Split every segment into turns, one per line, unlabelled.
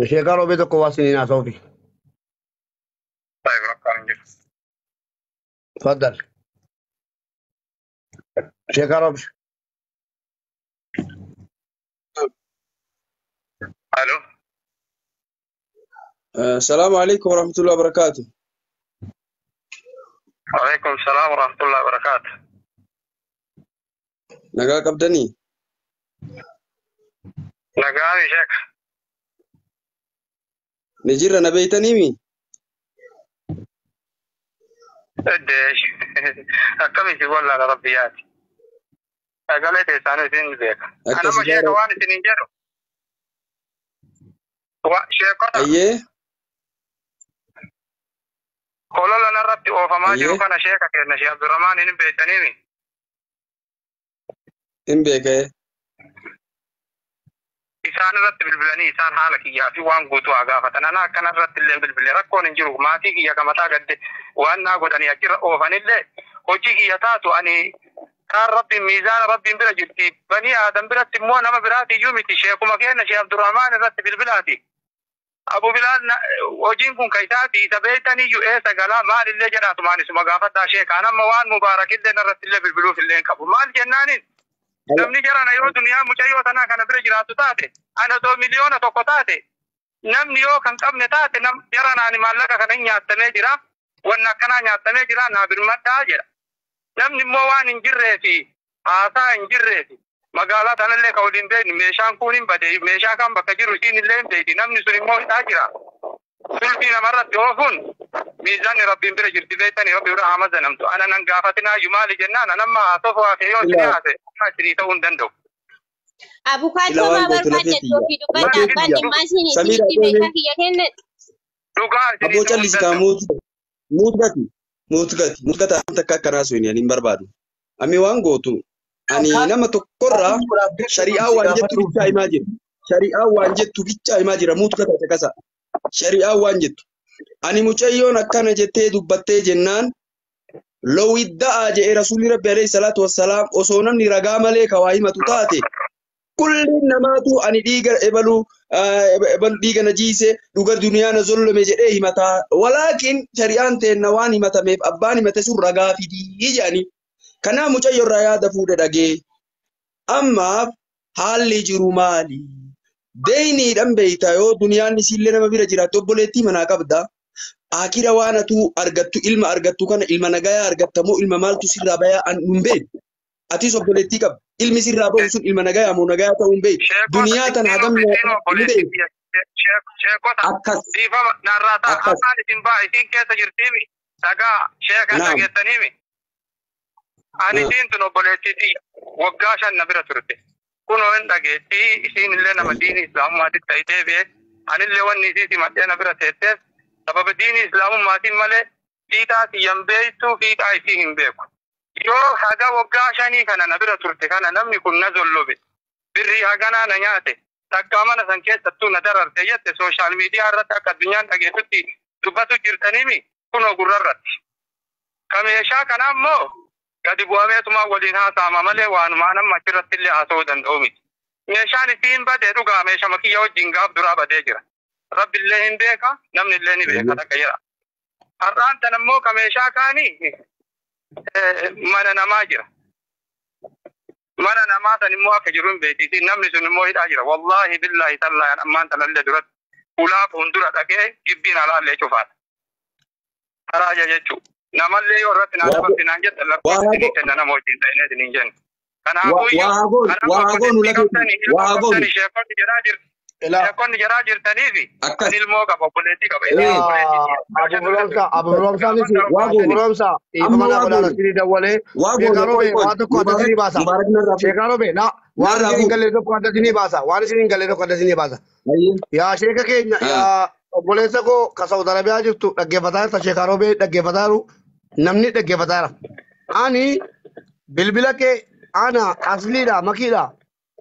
شيخ روبي تو كواسيني صوفي.
طيب ركان جيب.
تفضل شيخ روبي.
الو
السلام عليكم ورحمة الله وبركاته.
وعليكم السلام ورحمة الله وبركاته.
نقا قبدني
نقامي شيخ.
نجير نبيتني مي
قديش كم يقول لنا ربياتي قالت إنسان سين ذيك أنا ما شيخ وأنا سنينجرو شيخنا
أيه
قولوا لنا ربي وفما
أيه
جرو كان شيخك إن شيخ عبد الرحمن إن بيتني مي
إن بيك
إنسان رت بالبلاني إنسان حالك يا في وان قوتوا عقافة أنا كان رت اللي بالبلي ركون إنجرو ما تيجي يا كم تاجد وأنا قلت أني أكير أوفن اللي وجيك يا تاتو أني كان ربي ميزان ربي بلا جبتي بني آدم بلا تمون أما براتي يومي تشيخ وما كان شيخ عبد الرحمن رت بالبلاتي أبو بلال وجينكم كيتاتي تبيتني يؤس قلا ما اللي جرات ما نسمع قافة شيخ أنا موان مبارك اللي نرت اللي بالبلوف اللي انكبوا ما الجنانين namni jarana yoo duniyaa mucayyoo tanaa kana bira jiraatu taate ana doo miliyoona tokko taate namni yoo kan qabne taate jaranaani maallaqa kana nyaattamee jira wanna akkanaa nyaattamee jira naa birmadhaa jedha namni immoo waan hin jirreefi haasaa hin jirreefi magaalaa tanallee ka waliin beekni meeshaan kun hin bade meeshaa kan bakka jiru isiin illee hin beekti namni sun immoo hidhaa jira sulbii namarratti oofuun miizaan rabbiin bira jirti beektanii rabbi bira haa mazanamtu ana nan gaafatinaa yumaali jennaan anamma haasofaa fi yoo isin haase amma isinii ta'uu hin danda'u.
Abukaatoo maa barbaaddattuu fi dubbata abbaan dhimmaa isin isinitti meeshaa kiyya kennan.
Dhugaa
Aboo callisi kaa muutgati takka akkanaa sun hin barbaadu. Ami waan gootu ani nama tokkorraa shari'aa waan jettu bichaa himaa jira. Shari'aa waan jettu bichaa himaa jira muutgata caqasa. Shari'aa waan jettu. Ani mucayyoon akkana jettee dubbattee jennaan lowidda'a jedhee rasuulli rabbi alayhi salaatu wassalaam osoo namni ragaa malee kawaa himatu taate kulli namaatu ani dhiiga ebalu dhiiga najiise dhuga duniyaa na zollome jedhee himataa walaakin shari'aan teenna waan himatameef abbaan himate sun ragaa fidii jedhani kanaa mucayyoorraa yaada fuudhe dhagee ammaaf haalli jiru maali deeyniidhaan beeyta yoo duniyaan isiillee nama bira jiraatti obboleettii manaa qabda akira waan atu argattu ilma argattu kana ilma nagayaa argattamoo ilma maaltu sirraa bayaa hin beeku atis obboleettii qabda ilmi sirraa bahu sun ilma nagayaa moo nagayaa ta'uu hin beeku duniyaa tana hagam
akkas dhiifama narraa ta'a afaan isin baa isin keessa jirtiimi dhagaa sheekan dhageessaniimi ani isiin tun obboleettii waggaa 5 na bira turte kunoo hin dhageettii isiin illee nama diinii islaamummaatitti ta'itee bee anillee wanni isiiti madhee na bira teetteef sababa diinii islaamummaatiin malee fiixaa xiyyan beektuu fiixaa isii hin beeku yoo haga waggaa 5 kana na bira turte kana namni kun na zollobe birrii haganaa na nyaate takkaa mana san keessattuu na dararte jette sooshaal miidiyaa irratti akka addunyaan dhageessutti dubbatu jirtaniimi kunoo gurrarratti ka meeshaa kana ammoo gadi bu'ameetuma waliin haasa'ama malee waanuma nama achirratti illee haasa'uu danda'u miti meeshaan isiin badee dhugaa meeshaa makiyya wajjin gaaf duraa badee jira rabbi illee hin beeka namni illee ni beeka takka jira har'aan tan ammoo ka meeshaa kaanii mana namaa jira mana namaa san immoo akka jiru hin beekti namni sun immoo hidhaa jira wallaahi billaahi tallaahi ammaan tanallee duratti ulaa fuuldura dhaqee jibbiin alaallee cufaata haraaja jechuu namallee yoo irratti naan qabdi naan jette lakkoofsi kenna nama wajjin ta'inee isiniin jennu kanaafuu sheekonni jedhaa jirtanii fi kan ilmoo qaba obboleettii qaba
Abu Romsa dhiifama naa godhaa asii dawwalee sheekaroo waan tokko adda isinii baasa sheekaroo bee waan isin hin galle tokko adda isinii baasa waan isin hin galle tokko adda isinii baasa yaa sheeka keenya yaa obboleessa koo ka Saudi Arabiyaa jirtu dhaggeeffataa jirta sheekaroo bee dhaggeeffataa jiru namni dhaggeeffataa jira ani bilbila kee ana asliidha makiidha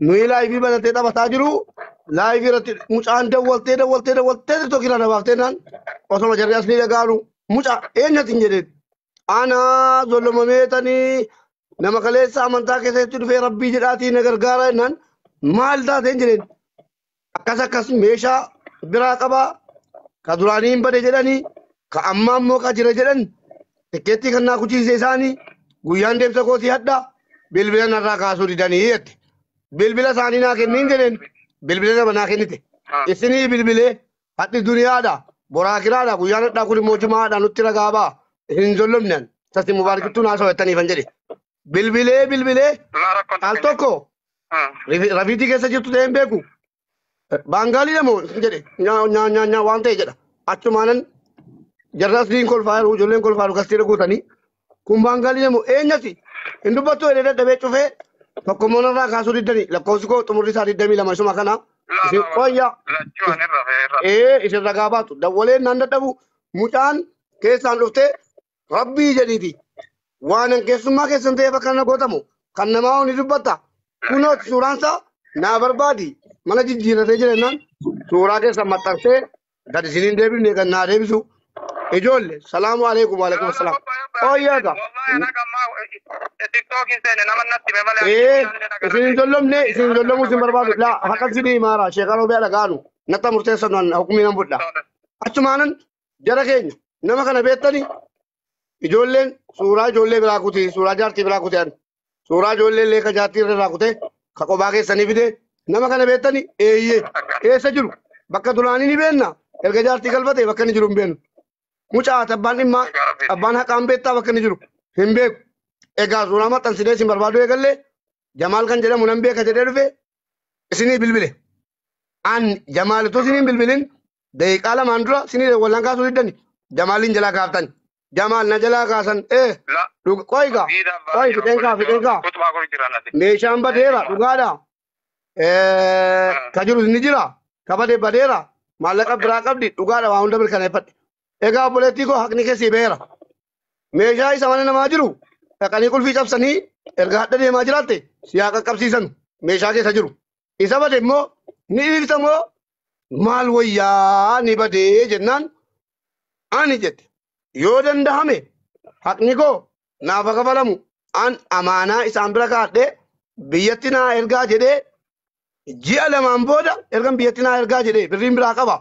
nuyi laayivii banatee taphataa jiru laayivii irratti mucaan dawwaltee tokkira nabaaftee naan osoma jarri asli dhagaanu mucaa eenyatiin jedheen ana zollomameetanii nama kaleessa amantaa keessatti dhufee rabbii jedhaatii na gargaara jennaan maal taateen jedheen akkas meeshaa براقبا كدرانين بدي جلني كأمام موكا جرى جلن تكتي كنا كوشي سيساني غيان ديم سكوتي هدا بلبلان الراكاسو دانيت بلبلا سانينا كنين جلن بلبلا بنا كنيته إسني بلبلة هاتي الدنيا دا براكرا دا غيان دا كل موجما دا نتلا غابا هنزلمنن تسي مبارك تونا سو تاني فنجري بلبلة التوكو رفيتي كيسا جتو دين بيكو بانغالي نمو جدي nya wante jeda achumanan jarras din kol faaru jolen kol faaru kastira gutani kum bangali nemo enyati indu bato ede dabe chufe tokko monara kasuri dani la kosko tumuri sari demi la masuma kana isi koya isi ragabatu dawole nanda dabu mutan kesan lufte rabbi jaditi wanan kesuma kesante fakana gotamu kannama oni dubata kuno suransa na barbadi mana jijjira tejere nan sura ke samatakse gadi sinin debi ne kan na debisu ejolle salamu alaikum wa alaikum assalam oyaga
wallahi naga ma tiktok insene namannatti me male
sinin jollom sin barbadu la hakan sini mara shekaro be ala ganu nata murtesa non hukumi nan budda achumanan jara kenya nama kana betani ijollen sura jolle bira kuti sura jarti bira kuti sura jolle le ka jati bira kuti khako bage sani bide nama kana betani esa jiru bakka dulani ni benna erga jarti galbate bakka ni jiru ben mucha tabban imma abban haqam betta bakka ni jiru himbe ega zulama tan side sim barbado egalle jamal kan jeda munambe ka jede rufe isini bilbile an jamal to sini bilbilin dai qala mandura sini de wallan ka sulidani jamalin jala kaftan jamal na jala kasan koiga koi fitenka me shamba dera dugada kajuru nijira kabade badera malaka brakabdi dugada wa unda bilkane pat ega politiko hakni ke sibera meja isa wana majiru takani kul fi sabsani erga hadde de majirate siyaka kapsisan meja ke sajiru isa bade mo ni irtamo mal wayya ni bade jennan ani jet yodan dahame hakni ko na baka balamu an amana isa ambraka hadde biyatina erga jede ji'a lamaan booda ergan biyyattinaa ergaa jedhee birriin biraa qaba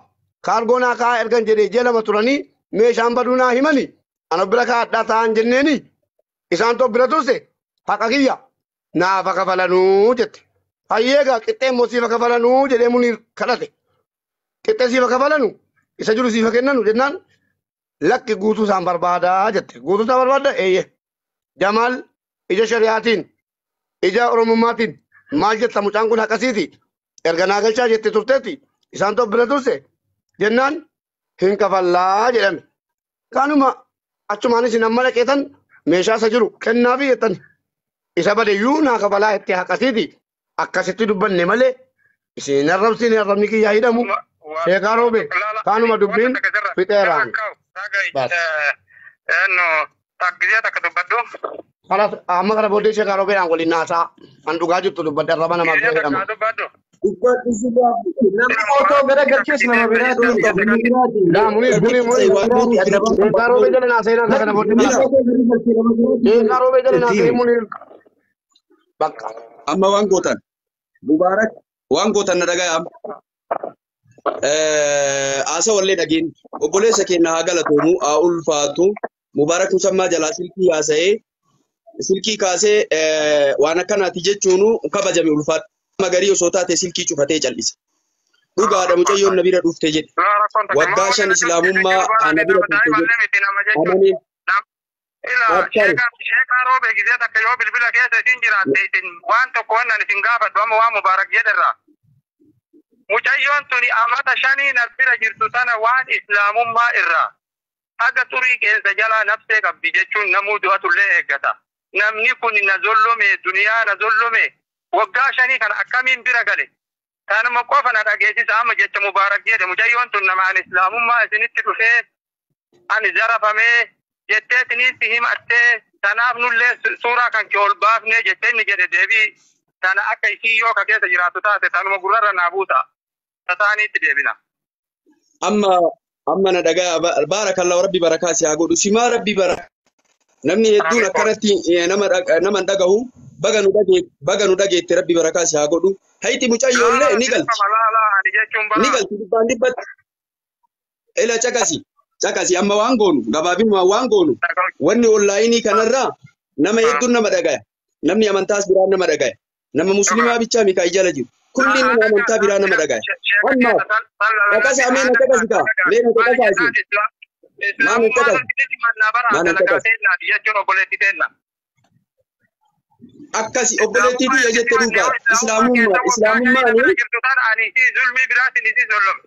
kaargoonaa kaa ergan jedhee ji'a lama turanii meeshaan baduunaa himani ana bira kaadhaa ta'an jenneeni isaan tokko bira turse haqa kiyya naaf akka falanuu jette hayyeegaa qixxeen moo siif akka falanuu jedhee muniir kadhate qixxee siif akka falanu isa jiru siif akka kennanu jennaan lakki guutuu isaan barbaadaa jette guutuu isaa barbaadda eeyye jamaal ija shari'aatiin ija oromummaatiin maal jetta mucaan kun akkasiiti erga naa galchaa jette turteetti isaan tokko bira turse jennaan hin kafallaa jedhame kaanuma achumaan isin amma dhaqeetan meeshaa isa jiru kennaafi jettan isa badeyyuu naa kafalaa itti akkasiiti akkasitti dubbanne malee isin arrabsiin arrabni kiyyaa hidhamu sheekaa roobe kaanuma dubbiin fixeeraan
taggizee takka dubbaddu
kanas amma kana booddee sheekaa roobeedhaan waliin naasaa an dhugaa jirtu dubbadde arraba namaaf jedhama
namni otoo gara galchees nama biraa
daa munir sheekaa roobee jala naasee naasa kana booddee sheekaa roobee jala naasee munir bakka
amma waan gootan mubaarak waan gootan na dhagaya asa wallee dhageen obboleessa keenya haa galatoomu haa ulfaatu mubaarak musammaa jalaa silkii haasa'ee silkii kaasee waan akkanaati jechuunu kabajame ulfaatu magarii osoo taate silkii cufatee cal'isa dhugaadha mucayyoon na bira dhufte jedhe waggaa 5 islaamummaa ana bira dhufte jedhe
sheekaa roobee gizee takka yoo bilbila keessa isin jiraatte isin waan tokko wannan isin gaafadhu amma waan mubaarak jedherraa mucayyoon tuni amata 5 na bira jirtu tana waan islaamummaa irraa haga xurii qeensa jalaa nafsee qabdi jechuun namuu du'atullee eeggata namni kun na zollome duniyaa na zollome waggaa 5 kana akkamiin bira gale kanuma qofa na dhageessisa amma jecha mubaarak jedhe mucayyoon tun namaan islaamummaa isinitti dhufee ani zarafamee jettee isinitti himattee tanaaf nullee suuraa kan kee ol baafnee jettee inni jedhe deebii tana akka isii yoo ka keessa jiraatu taate tanuma gurrarra naa buuta tataaniitti deebina
amma na dhagaa baarakallahu rabbi barakaa si haa godhu simaa rabbi barakaa namni hedduun akkanatti nama dhagahu baga nu dhageetti rabbi barakaa si haa godhu hayti mucayyoolle ni galti dhibbaan dhibbatti ila cakasi amma waan goonu gabaabinuma waan goonu wanni onlaayinii kanarraa nama hedduun nama dhagaya namni amantaas biraa nama dhagaya nama muslimaa bichaa mikaa jala jiru kulli nama amantaa biraa nama dhagaya amma akkas ameen akkas ka leen akkas akkasi obboleettii biyya jette duuba islaamummaan
zulmii biraatiin isii zollom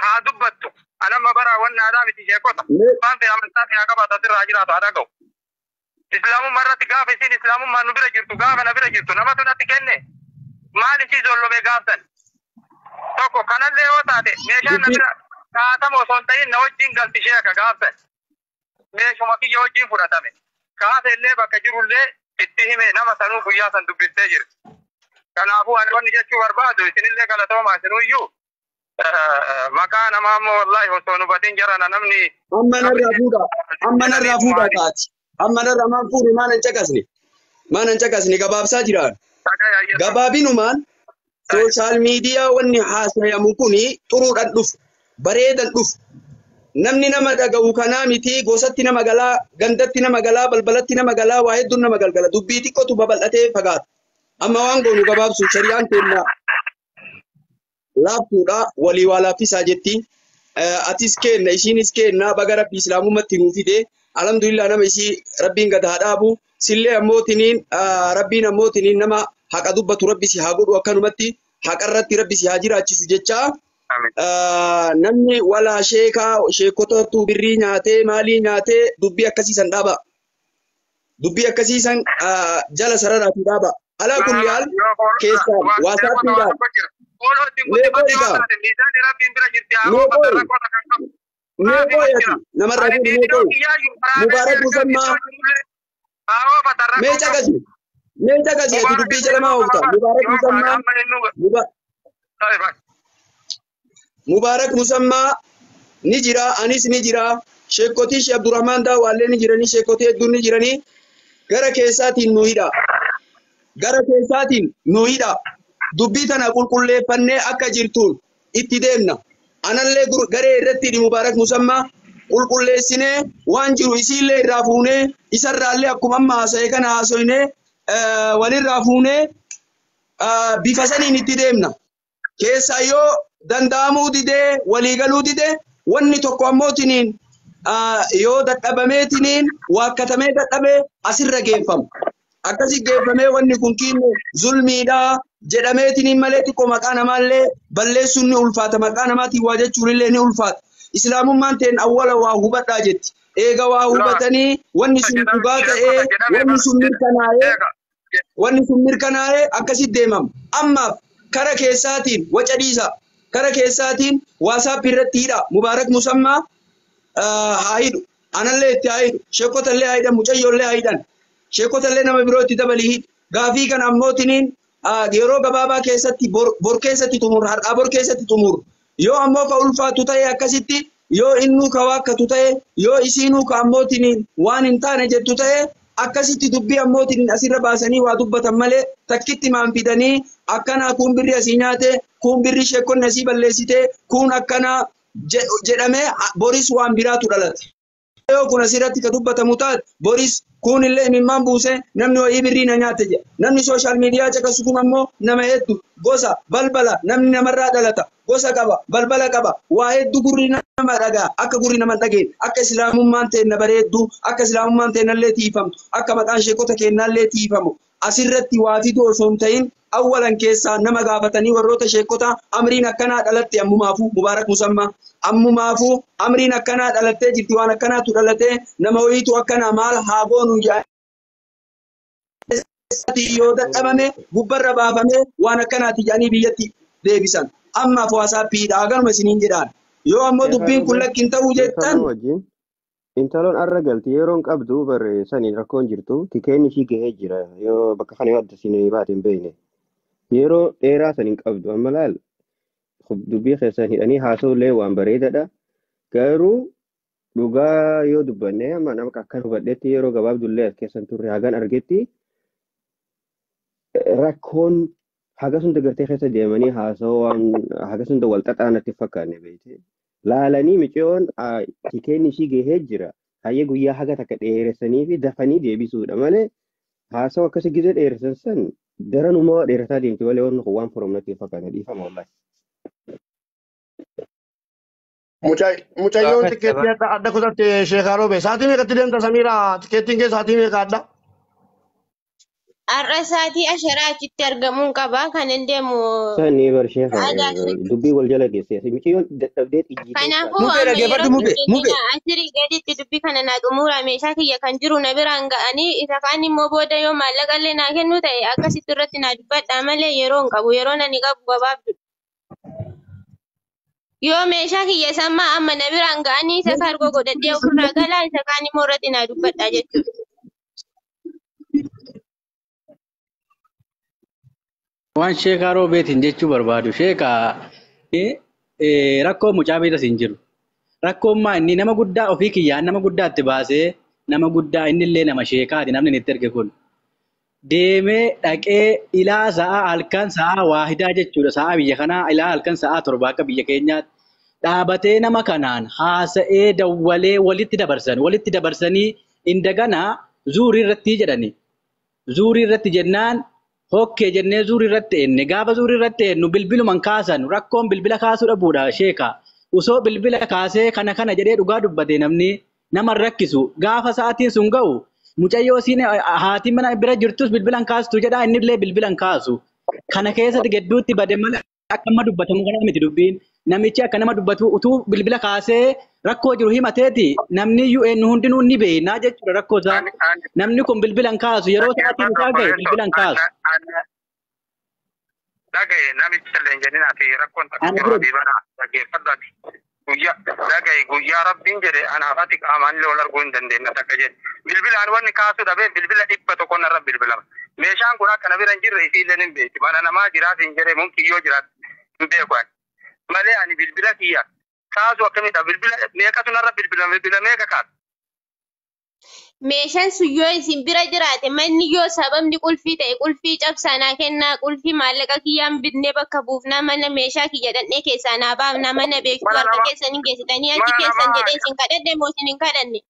haa dubbattu anamma bara wanna aadaa miti sheekota waan ta'e amantaa fi haa qabaatu asirraa jiraatu haa dhaga'u islaamummaa irratti gaafa isiin islaamummaan nu bira jirtu gaafa na bira jirtu namatu natti kenne maal isii zollome gaafsan tokko kanallee yoo taate meeshaan na bira kaatama osoo hin ta'in na wajjin galti sheeka gaafsan meeshuma kiyya wajjin fudhatame kaasa illee bakka jirullee itti hime nama sanuu guyyaa san dubbistee jirti kanaafuu ani wanni jechuu barbaadu isinillee galatoomaa isinuyyuu maqaa namaa ammoo wallaahi osoo nu batin jarana namni
amma narraa fuudha taati amma narraa maan fuudhu maanan caqasne gabaabsaa jiraan gabaabinumaan sooshaal miidiyaa wanni haasayamu kuni xuruudhaan dhufu bareedan dhufu namni nama dhaga'u kanaa miti gosatti nama galaa gandatti nama galaa balbalatti nama galaa waa hedduun nama galgala dubbii xiqqootu babal'atee fagaata amma waan goonu gabaabsu shari'aan keenya laaftuudha walii waa laaffisaa jetti atis kenna ishiinis kenna baga rabbi islaamummaatti nuu fide alhamdulillah nama isii rabbiin gad haa dhaabu sillee ammootiniin rabbiin ammootiniin nama haqa dubbatu rabbi si haa godhu akkanumatti haqarratti rabbi si haa jiraachisu jechaa namni walaa sheekotatu birrii nyaatee maalii nyaatee dubbii akkasiisan dhaaba dubbii akkasiisan jala sararaati dhaaba alaa kulli haal keessaa waasaappiidhaan namarraa fuudhu mubaarak musammaa meecha gasi ati dubbii jalamaa oofta mubaarak musammaa ni jira anis ni jira sheekotii Sheekh Abdurrahmaan Daawwallee ni jiranii sheekotii hedduun ni jiranii gara keessaatiin nu hidha dubbii tana qulqulleeffannee akka jirtuun itti deemna anallee garee irratti mubaarak musammaa qulqulleessinee waan jiru isiillee irraa fuunee isarraallee akkuma amma haasa'e kana haasoynee walirraa fuunee bifa saniin itti deemna keessaa yoo danda'amuu didee waliigaluu didee wanni tokko ammootiniin yoo dadhabameetiniin waakkatamee dadhabee asirra geeffamu akkasi geeffamee wanni kun kiinne zulmiidhaa jedhameetiniin malee xiqqoo maqaa namaallee balleessuun ni ulfaata maqaa namaatiin waa jechuunillee ni ulfaata islaamummaan teen awwala waa hubadhaa jetti eega waa hubatanii wanni sun dhugaa ta'ee wanni sun mirkanaa'ee akkasitti deemama ammaaf kara keessaatiin waca dhiisa kara keessaatiin waasaappi irratti hidha mubaarak musammaa haa hidhu anallee itti haa hidhu sheekotallee haa hidhan mucayyoollee haa hidhan sheekotallee nama biroo itti dabalii hidhu gaafii kana ammootiniin yeroo gabaabaa keessatti bor keessatti xumuru har'aa bor keessatti xumuru yoo ammoo ka ulfaatu ta'e akkasitti yoo innuu ka waakkatu ta'e yoo isiinuu ka ammootiniin waan hin taane jettu ta'e akkasitti dubbii ammootiin asirra baasanii waa dubbatan malee takkitti maan fidanii akkana kun birri asii nyaate kun birri sheekonni asii balleessite kun akkana jedhamee boris waan biraatu dhalate. Yoo kun asirratti ka dubbatamu taate boris kun illee imimmaan buuse namni wayii birrii na nyaate jedha. Namni sooshaal miidiyaa caqasu kun ammoo nama hedduu gosa balbala namni namarraa dhalata gosa qaba balbala qaba waa hedduu gurri nama dhagaa akka gurri nama dhageen akka islaamummaan ta'e na bareeddu akka islaamummaan ta'e nallee tiifamtu akka maqaan sheekota kennallee tiifamu asirratti waa fiduu osoo hin ta'in awwalan keessaa nama gaafatanii warroota sheekota amriin akkanaa dhalatte ammumaafuu mubaarak musammaa ammumaafuu amriin akkanaa dhalattee jirti waan akkanaatu dhalatee nama wayiitu akkanaa maal haa goonu yoo dadhabame gubbarra baafame waan akkanaati jedhanii biyyatti deebisan ammaaf waasaappiidha agaruma isiniin jedhaan yoo ammoo dubbiin kun lakkin ta'uu jettan
intaloon arra galti yeroon qabdu barreessanii rakkoon jirtu tikeenni ishii gahee jira yoo bakka kana yoo adda isin baate hin beekne yeroo dheeraa san hin qabdu amma laal dubbii keessan hidhanii haasa'ullee waan bareedaadha garuu dhugaa yoo dubbanne amma nama akkan hubadhetti yeroo gabaabdullee as keessan turre hagan argetti rakkoon haga sunda gartee keessa deemanii haasawaan haga sunda wal xaxaanatti fakkaanne beekte laalanii micoon tikeenni ishii gahee jira hayyee guyyaa haga takka dheeressanii fi dafanii deebisuudha malee haasawa akkasii gizee dheeressan san daranuma dheerataa deemti malee waan foromnatti fakkaanne dhiifama wallahi.
Mucayyoon tikeettii adda kutatte sheekaa roobe sa'aatii meeqatti deemta Samiira tikeettiin kee sa'aatii meeqa adda?
Har'a sa'aatii asharaa achitti argamuun qaba kan hin deemu.
Sani barshee dubbii wal jala geesse mucayyoon dadhabdee xiyyiitee.
Kanaafuu amma asirii gaditti dubbii kana naa xumura meeshaa kiyya kan jiru na biraan ga'anii isa kaan immoo booda yoo maallaqa illee naa kennu ta'e akkasitti irratti naa dubbadhaa malee yeroo hin qabu yeroo ani qabu gabaabdudha. Yoo meeshaa kiyya sammaa amma na biraan ga'anii isa kaargoo godhadhee ofirraa galaa isa kaan immoo irratti naa dubbadhaa jechuudha.
Waan sheekaa roobeetiin jechuu barbaadu sheekaa rakkoo mucaa beekas hin jiru. Rakkoon maa inni nama guddaa ofii kiyyaan nama guddaatti baasee nama guddaa innillee nama sheekaati namni itti erge kun. Deemee dhaqee ilaa sa'a halkan sa'a waahidaa jechuudha sa'a biyya kanaa ilaa halkan sa'a torba akka biyya keenyaatti dhaabatee nama kanaan haasa'ee dawwalee walitti dabarsanii indaganaa zuurii irratti jedhani. Zuurii irratti jennaan hokkee jennee zuurii irratti enne gaafa zuurii irratti ennu bilbiluman kaasan rakkoon bilbila kaasuu dhabuudha sheeka. Usoo bilbila kaasee kana jedhee dhugaa dubbate namni nama rakkisu gaafa sa'aatiin sun ga'u mucayyoo siin haati mana bira jirtus bilbilan kaastu jedha innillee bilbilan kaasu. Kana keessatti gidduutti bade malee akka nama dubbatamu kana miti dubbiin. Namichi akka nama dubbatu utuu bilbila kaasee rakkoo jiru himateeti namni UN hundinuu ni beekna jechuudha rakkoo isaa. Namni kun bilbilan kaasu yeroo sa'aatiin isaa ga'e bilbilan kaasu.
Dhagaye namichi illee jedhinaa fi rakkoon takka bana dhaggeeffadhaati. Dhagaye guyyaa rabbiin jedhe anaaf ati qaamaan illee wal arguu hin dandeenye takka jedhe. Bilbilaan wanni kaasuu dhabee bilbila 100 narra bilbilama. Meeshaan kun akka na bira hin jirre isii illee hin beekti. Mana namaa jiraas hin jedhe munkiyyoo jiraat hin beeku. Malee ani bilbila kiyya kaasu akkamidha bilbila meeqatu narra bilbila meeqa kaasa.
Meeshaan sun yoo isin bira jiraate manni yoo sababni qulfii ta'e qulfii cabsaanaa kennaa qulfii maallaqa kiyyaan binnee bakka buufnaa mana meeshaa kiyya dhandhee keessaa naa baafnaa mana beektuu harka keessan hin geessitanii achi keessan jedhee isin kadhadhe moo isin hin kadhanne.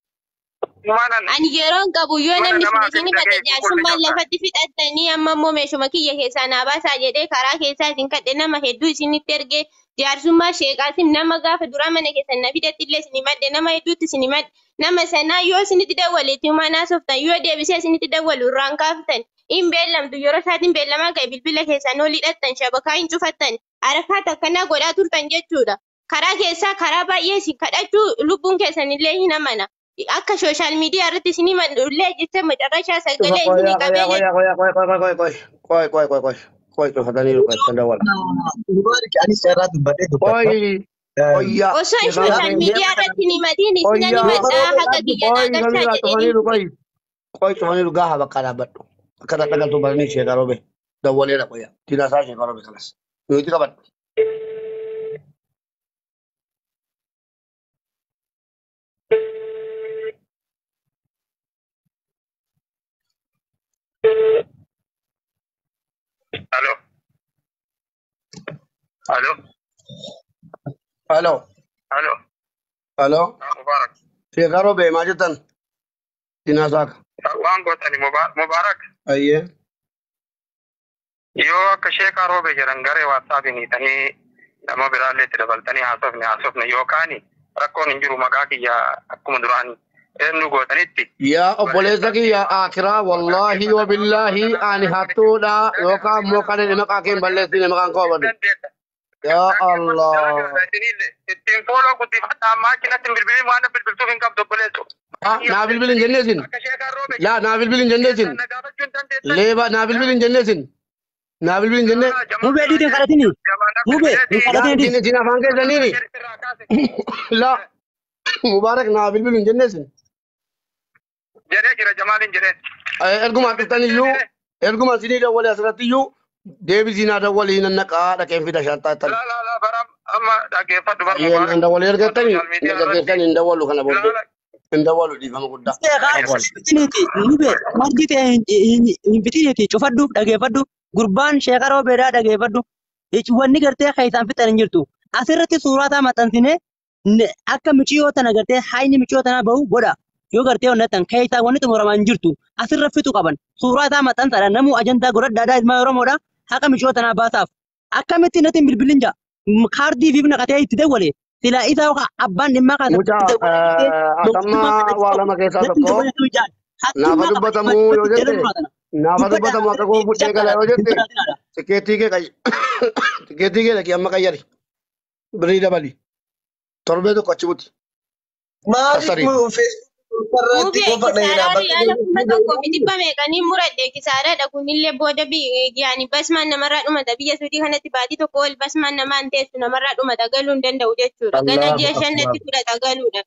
Ani yeroo hin qabu yoo namni isin kadhe jaarsummaan lafatti fixattanii amma immoo meeshuma kiyya keessaa naa baasaa jedhee karaa keessaa isin kadhe nama hedduu isinitti ergee jaarsummaa sheeqaatiin nama gaafa duraa mana keessan na fidatti illee isin himadhe nama hedduutti isin himadhe. Nama sanaa yoo isinitti dawwaleetti manaa softan yoo deebisee isinitti dawwalu irraan kaaftan hin beellamtu yeroo isaatiin beellamaa ga'e bilbila keessan ol hidhattan shabakaa hin cufattan harkaata akkanaa godhaa turtan jechuudha. Karaa keessaa karaa baay'ee isin kadhachuu lubbuun keessan illee hin amana. Akka sooshaal miidiyaa irratti isin himadhu illee jecha macarrashaa sagalee isin qabee osoo sooshaal miidiyaa irratti hin himatiin isin himadhaa haqa kiyyaa agarsaa jedhanii.
Qoy cufaniiru gaafa bakka dhaabbadhu. Akka dhaqatu baranii sheekaa roobe dawwaleedha qoya. Tinaasaa sheekaa roobe kanas. Nuti qabadhu.
Halo. Halo.
Halo.
Halo.
Halo.
Mubarak.
Sheekaa roobe maal jettan? Tinaasaaka.
Waan gootani Mubarak.
Ayyee.
Yoo akka sheekaa roobe jedhan garee waatsaapiin hiitanii nama biraallee itti dabaltanii haasofne yookaan rakkoon hin jiru maqaa kiyya akkuma duraanii eenyu gootanitti.
Yaa obboleessa kiyya akiraa wallaahi wa billaahi ani hattuudha yookaan immoo kan inni maqaa kee hin balleessine maqaan koo badu. Yaa Allah.
Ittiin fooloo guddifadhaa ammaa achinatti bilbilii waan bilbiltuuf hin qabdu obboleessu.
Naa bilbilin jenneesin. Laa naa bilbilin jenneesin. Leeba naa bilbilin jenneesin. Naa bilbilin jennee.
Mubee diitiin kadhatini. Mubee kadhatini.
Isin afaan keessaniini. Laa Mubaarak naa bilbilin jenneesin.
Jedhee jira Jamaaliin jedheen.
Erguma dhuftaniyyuu erguma isinii dawwalee asirratti iyyuu deebisii naa dawwalee hin naqaa dhaqeen fida shantaa tan.
amma dhaggeeffadhu barma
Yen
baara.
anda wal ergatani
Social media
enda
irratti
kesan inda walu kana bode
ilaala.
inda walu di fama gudda. Afwan.
Sheekhaa nube margi ta'e hin bitiniti cufadhu dhageeffadhu gurbaan sheekha roobeedhaa dhageeffadhu wanni gartee keessaan fixan hin jirtu asirratti suuraa maxxansine akka miciyoo tana gartee hayni miciyoo tana bahu godha yoo gartee onnatan keessaa wanni xumuramaa hin jirtu asirra fixu qaban suuraa maxxansaadha namuu ajandaa godhadhaadhaa ilmaa oromoodha haqa miciyoo tanaa baasaaf akkamitti natti bilbilin jaa kaardii fi naqatee itti dawwale sila isa abbaan dhimmaa kaasa
Mucha atamma wala ma kesa tokko nafa dubbatamu yoo jette nafa dubbatamu akka koo fudhee gala yoo jette tikeetii kee dhaqi amma qayyari birii dabali torbee tokko achi buti.
Maaliif Facebook irratti qofa
Kisaaraa yaala kuma tokkoo fi dhibba meeqanii muradhe kisaaraadha kunillee booda yaani basmaan namarraa dhumata biyya Suudii kanatti baatii tokko ol basmaan namaan teessu namarraa dhumata galuu hin danda'u jechuudha. Gana ji'a shannatti fudhata galuudha.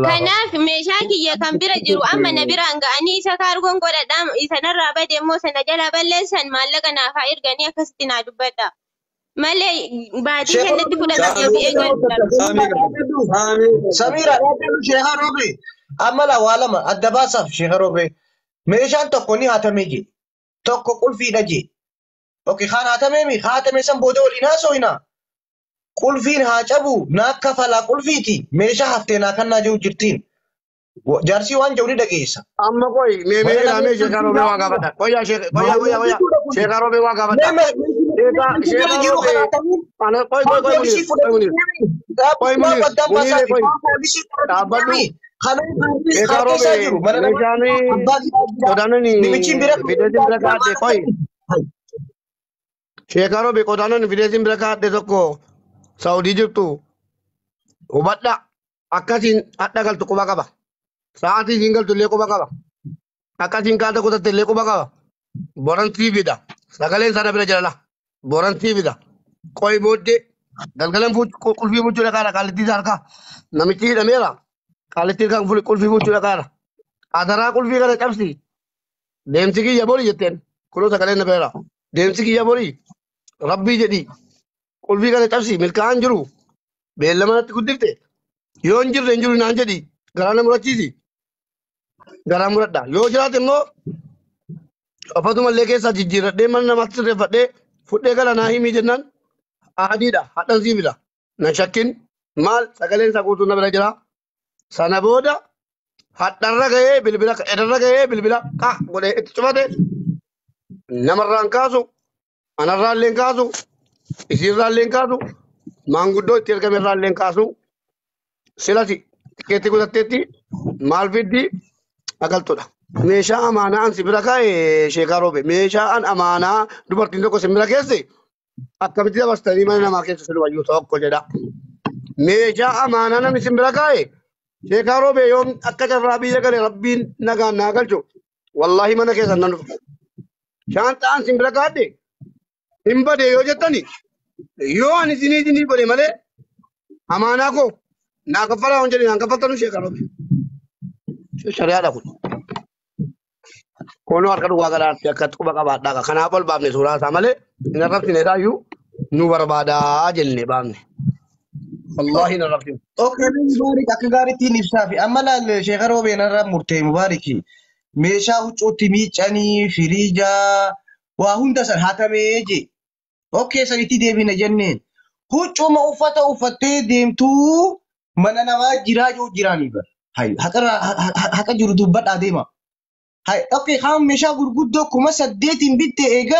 Kanaaf meeshaa kiyya kan bira jiru amma na biraan ga'anii isa kaargoon godhadhaa isanarraa bade immoo sana jalaa balleessan maallaqa naaf haa erganii akkasitti naa dubbadha. Malee baatii shannatti fudhata deebi'ee galuudha.
Samira Sheekha Roobee amma waa lama adda baasaaf Sheekha Roobee meeshaan tokko ni haatamee jee tokko qulfiidha jee okay kaan haatamee san booda waliin haasofnaa qulfiin haa cabu naa kafalaa qulfiiti meeshaa haftee naa kannaa jiru jirtiin jaarsii waan jiru ni dhageessa.
Amma koi mee ilaalee Sheekha Roobee waa gaafadha. Koyyaa Sheekha Roobee waa gaafadha. Sheekha Roobee qodaanonni fideetiin bira kaa'adhe tokko Saawudii jirtu hubadha akkasiin hadha galtu quba qaba. Sa'aatii isiin galtu illee quba qaba. Akkasiin kaata kutatte illee quba qaba. Boran tiiviidha. Sagaleen sana bira jala. Boran tiiviidha. Qoy booddee galgalan qulfii bulchuu dhaqaadha qaalittii isaa harkaa. Namichi hidhameera. Qaalittii kan qulfii bulchuu dhaqaadha. Adaraa qulfii kana cabsi. Deemsi kiyya borii jetteen. Kunoo sagaleen na bireera. Deemsi kiyya borii. Rabbii jedhi. Qulfii kana cabsi milkaa'an jiru. Beellama natti guddifte. Yoo hin jirre hin jiru naan jedhi. Garaa na murachiisi. Garaa muradha. Yoo jiraate immoo Ofatuma keessa jijjiirradhee mana namaatti sirreeffadhee fudhee gala naa himii jennaan adiidha hadhan siibila na shakkin maal sagaleen isaa guutuu na bira jira sana booda hadharra gahee bilbila edarra gahee bilbila qa godhee itti cufate namarraan kaasu anarraalleen kaasu isiirraalleen kaasu maanguddoo itti ergamerraalleen kaasu silati tikeetti gutatteetti maal fiddi agaltudha. Meeshaa amaanaa an sibira kaa'e Sheekha Roobee meeshaan amaanaa dubartiin tokko simbira keesse akkamitti dabarsitanii mana namaa keessa silu wayyuu tokko jedha. Meeshaa amaanaa namni simbira kaa'e Sheekha Roobee yoom akka carraa biyya gale rabbiin nagaan naa galchu wallaahi mana keessa nan dhufa. Shaanxaan simbira kaa'adhe hin bade yoo jettani yoo ani isinii bade malee amaanaa koo naa kaffalaa hin jedhin aan kaffaltanu Sheekha Roobee. Shari'aadha kun. Kono harka dhugaa garaatti akka quba qabaadhaa kanaaf ol baafne suuraa isaa malee hin arrabsine isaayyuu nu barbaadaa jennee baafne. Wallaahi hin arrabsine.
Okay, Mubaarik akka gaariittiin ibsaa fi amma laal Sheekha Roobee narraa murtee Mubaariki meeshaa huccuutti miicanii firiijaa waa hunda san hatamee je. Okay, sanitti deebina jenneen. Huccuma uffata uffattee deemtuu mana namaa jiraa yoo jiraanii bara. Haqa jiru dubbadhaa deema. Okay, kaan meeshaa gurguddoo kuma 8 bitte eega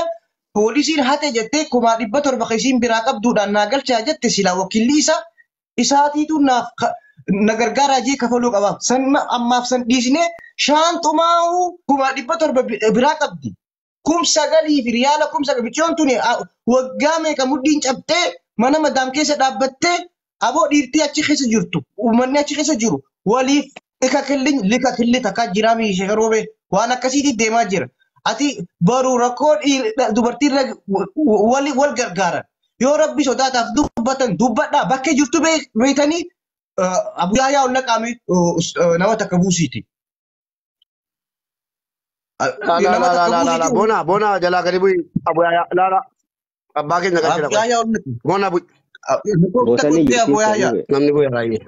poolisiin hate jettee kuma 700 isiin biraa qabduudhaan naa galchaa jette silaa wakilli isaatiitu na gargaaraa jee kafaluu qaba. San ammaaf san dhiisnee shaanxumaa kuma 700 biraa qabdi. Kum 9 fi riyaala kum 9 bichoon tuni waggaa meeqa muddiin cabxee mana madaam keessa dhaabbattee aboo dhiirtii achi keessa jirtu uummanni achi keessa jiru waliif lika killi takkaa jiraami Sheekha Roobee. Waan akkasiitti deemaa jira. Ati baruu rakkoo dubartiirra wal gargaaran. Yoo rabbi sodaataaf dubbatan dubbadhaa bakkee jirtu beekanii Abu Yahyaa ol naqaame nama takka buusiiti.
Bona jalaa gadi bu'i Abu Yahyaa laala. Abbaa keenya galchina
Abbo Yahyaa ol
Gona bu
Bosanni
Abbo
jirti
Yahyaa.
sanii
namni bu'e raayini.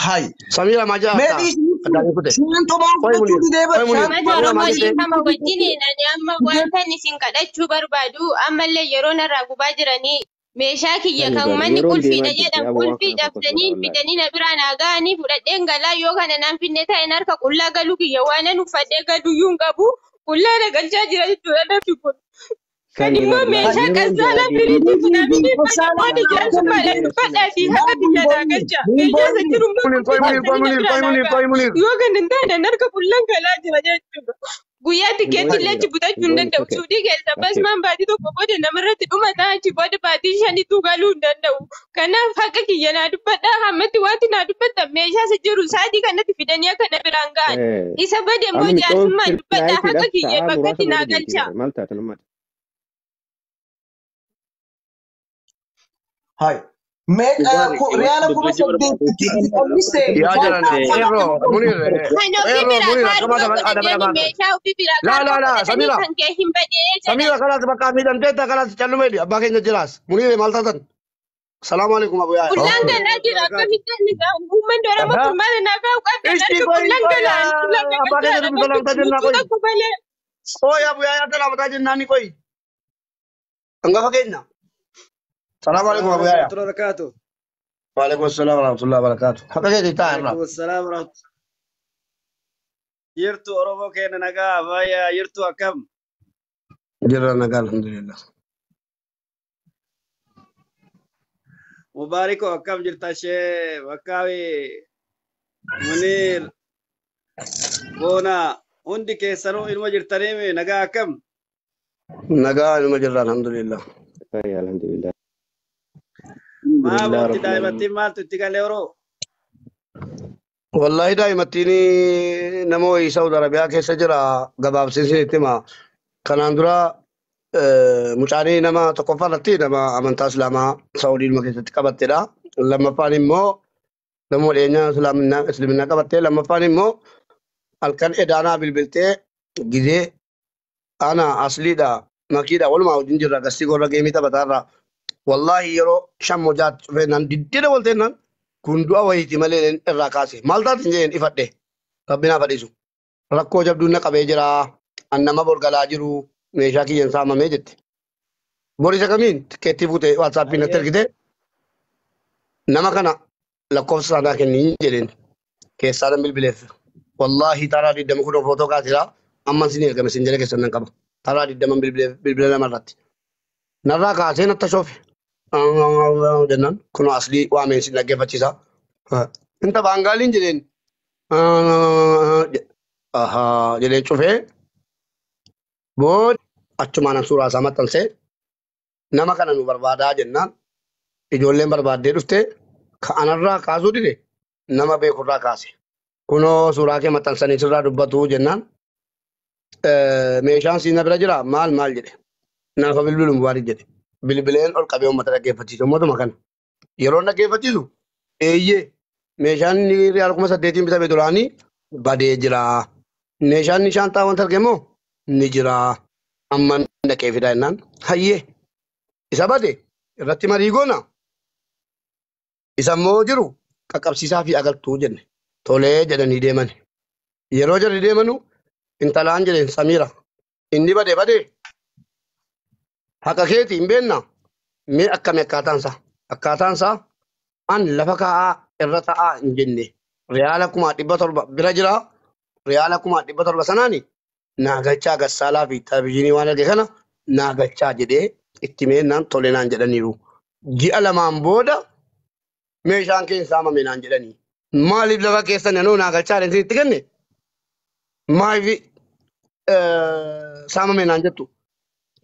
Hai.
Samira majaa
Mee
ta'a.
dhiisni
Addaani kute.
shaan tomaan
Qoy
fudhachuu
munir.
didee
Qoy munir.
Mata
Samira
Oromoo
majaa
dhiifama wajjiniin ani amma wanta isin kadhachuu barbaadu ammallee yeroo narraa gubaa jiranii meeshaa kiyya
sanii
kan
bara
manni
yeroon
qulfiidha
deemaa jirti
jedhan
yaa waa
qulfii
kana tokko
cabsanii
sodaa wallaahi.
fidanii na biraa naa ga'anii fudhadheen galaa yoo kana naan finne ta'e harka qullaa galuu kiyya waan nan uffadhee galuyyuu hin qabu qullaa na galchaa jira jechuudha namni kun. Kan
Sanii
immoo
bara
meeshaa
yeroon
qassaalaa
deemaa
firiitii
jirti.
funaamini fadhi jaarsummaadhaan dubbadhaatii haqa kiyya naa galcha. Meeshaa isa jiru
Munir. Qoy munir. Qoy
cabsanii na
munir.
biraa
Qoy
naa
munir.
ga'a.
Qoy munir.
Yoo kan hin taane harka qullaan galaa jira jechuudha. Guyyaa tikeetti illee achi butachuu hin
Ingoon
danda'u.
tokko
Suudii keessa
bakkee
basmaan baatii tokko booda namarratti dhumataa achi booda baatii shanitu galuu hin danda'u. Kanaaf haqa kiyya naa dubbadhaa hammatti wanti naa dubbadha meeshaa isa jiru sa'aatii kanatti fidanii akka na biraan ga'an. Isa bade immoo
amma micoon
jaarsummaan dubbadhaa haqa
firaayitiidhaaf
kiyya
sa'aa
bakkatti
muraasa
naa
booda jirti
galcha.
bara maal taate lammata.
Hai. Mee reala kuma saddeetti oomishte
Yaa jalan. Qeerroo. Munir.
Kan ofii
Qeerroo
biraa
munir.
kaaruu
Akkama ada
godhatanii
bada baata.
meeshaa ofii biraa
La
kaaruu
la la.
godhatanii
Samira.
kan kee hin badee jedhan.
Samira kanas bakka miidhamteetta kanas callumee abbaa keenya jiraas. Munir maal taatan? Salaamu alaikum Abu Yahyaa.
Qullaan galaa jira akkamitti uummanni Oromoo kun maal naa kaa'u qabda
Ishti
harka
qoy
qullaan
qoy
galaan qullaan
abbaa keenya
galaan
dubbi salaamtaa jennaa
mucuu
qoy.
tokko malee.
Qoy Abu Yahyaa salaamtaa jennaa ni qoy. Hangafa keenya. Salaamu alaikum Abu Yahyaa.
Barakatuh.
Waalaikum assalam warahmatullahi wabarakatuh. Haqa keenya itti irraa.
Waalaikum assalam warahmatullahi. Yirtu Oromoo keenya nagaa baay'ee yirtu akkam.
Jirra nagaa alhamdulillah.
Mubaariko akkam jirta shee Bakkaawi Munir Boona hundi keessanuu ilma jirtanii nagaa akkam.
Nagaa ilma jirra alhamdulillah.
Alhamdulillah.
Maa
Alhamdulillah
booti
rabbil
daa'imattiin maaltu itti galee yeroo?
Wallahi daa'imattiin nama wayii Saudi Arabiyaa keessa jira gabaabsiin itti hima. Kanaan dura mucaanii nama tokkoffaa irratti nama amantaa Islaamaa Saudii ilma keessatti qabattedha. Lammaffaan immoo nama dhiyeenya Islaaminaa qabattee lammaffaan immoo halkan edaanaa bilbiltee gizee ana asliidha makiidha walumaa wajjin jirra gastii gorra geemii taphataarra. Wallahi yeroo shan mojaat cufeennan diddida walteennan kun du'a wayiiti malee irraa kaase. Maal taatiin jeen ifadhe rabbinaa fadhiisu. Rakkoo jabduun na qabee jira. An nama borgalaa jiru. Meeshaa kiyyan saamamee jette. Borisa kamiin tikeettii fuutee waatsaappiin natti ergite nama kana lakkoofsa isaanaa kennii jedheen keessaa nan bilbileef. Wallahi taraa 20 kun footoo kaasira amma isin ergame isin jala keessan nan qaba. Taraa 20 bilbila namarratti. Narraa kaasee natta shoofe. Jennaan kun aslii waameen isin dhaggeeffachiisa. Inta baangaaliin jedheen jedheen cufee bood achumaan suuraa isaa maxxansee nama kana nu barbaadaa jennaan ijoolleen barbaaddee dhufte ka'anarraa kaasuu dide nama beekurraa kaase. Kunoo suuraa kee maxxansanii sirraa dubbatu jennaan meeshaan siina bira jira maal jedhe naafa bilbiluun baarii jedhe bilbileen ol qabee uummata dhaggeeffachiisu ummatuma kana yeroo dhaggeeffachiisu eeyyee meeshaan riyaal 8,000 bitamee duraanii badee jira meeshaan shaantaa wanta arge moo ni jira amma dhaqee fidaa jennaan hayyee isa bade irratti marii goona isa immoo jiru qaqqabsiisaa fi agartuu jenne tolee jedhanii deeman yeroo jarri deemanu intalaan jedheen Samiira inni bade haqa keeti hin beenna mee akkami akkaataansaa an lafa kaa'aa irra ta'aa hin jenne riyaala 700 bira jira riyaala 700 sanaani naagalchaa gassaalaa fi televizyiinii waan arge kana naagalchaa jedhee itti meennaan tolenaan jedhaniiru. Ji'a lamaan booda meeshaan keessa saamame naan jedhanii. Maaliif lafa keessan anuu naagalchaa isin itti kenne? Maaliif saamame naan jettu?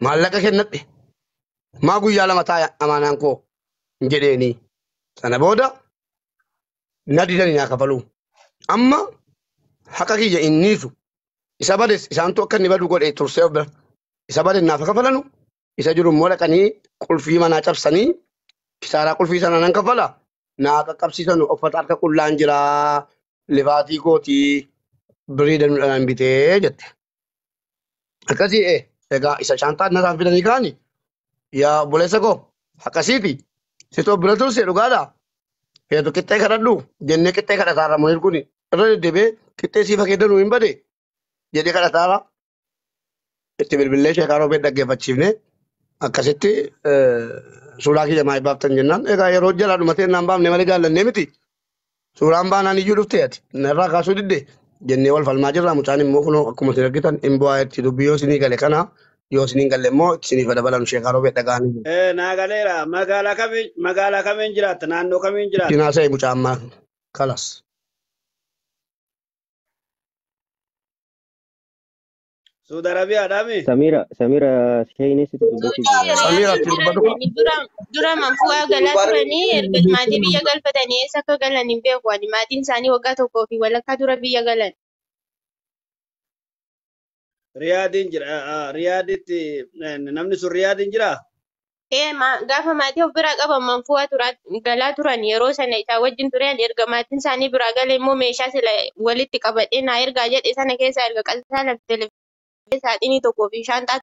Maallaqa kennadhe. Maa guyyaa lama taa'e amaanaan koo jedheeni. Sana booda na didanii naa kafaluu. Amma haqa kiyya inniisu. Isa bades isaantu akka inni badu godhe tursee of bira. Isa bades naaf kafalanu. Isa jiru immoo dhaqanii qulfii manaa cabsanii kisaaraa qulfii sana nan kafala. Naa qaqqabsiisanu uffata harka qullaan jiraa. Lifaatii kootii birii danuudhaan bitee jette. Akkasii egaa isa shaantaan nasaan fidanii kaani yaa obboleessa koo akkasiiti. Sitoo bira turse dhugaadhaa. Heetu qixxee kadhadhu jennee qixxee kadhataarra munir kuni irra deddeebi'ee qixxee siifa keeddanuu hin bade jedhee kadhataarra itti bilbilee sheekaa roobee dhaggeeffachiifne akkasitti suuraa kiyya maayii baaftan jennaan egaa yeroo jalaa dhumatee naan baafne malee jaallannee miti suuraan baanaan iyyuu dhuftee ati narraa kaasuu didde jennee wal falmaa jirra mucaan immoo kunoo akkuma isin argitan hin bu'aa itti dubbii yoo isinii gale kana yoo isiniin galle immoo isiniif dabalan sheekaa roobee dhagaanii.
Naa galeera magaalaa kamiin jiraatta naannoo kamiin jiraatta.
Dinaa sa'e mucaa ammaa kalas.
Saudi Arabiyaadhaami.
Samira shayinii sitti dubbachuu jira.
Samira itti dubbatu.
Dura manfu'aa galaa turanii erga maatii biyya galfatanii eessa akka galan hin beeku ani maatiin isaanii waggaa tokkoo fi walakkaa dura biyya galan.
Riyaadiin jira. Riyaaditti namni sun riyaadiin jiraa?
Gaafa maatii of biraa qaban manfu'aa galaa turan yeroo sana isaa wajjin turan erga maatiin isaanii biraa galee immoo meeshaa sila walitti qabadhee naa ergaa jedhe sana keessa erga qalsaa lafte saaxinii tokkoo fi shaanxaa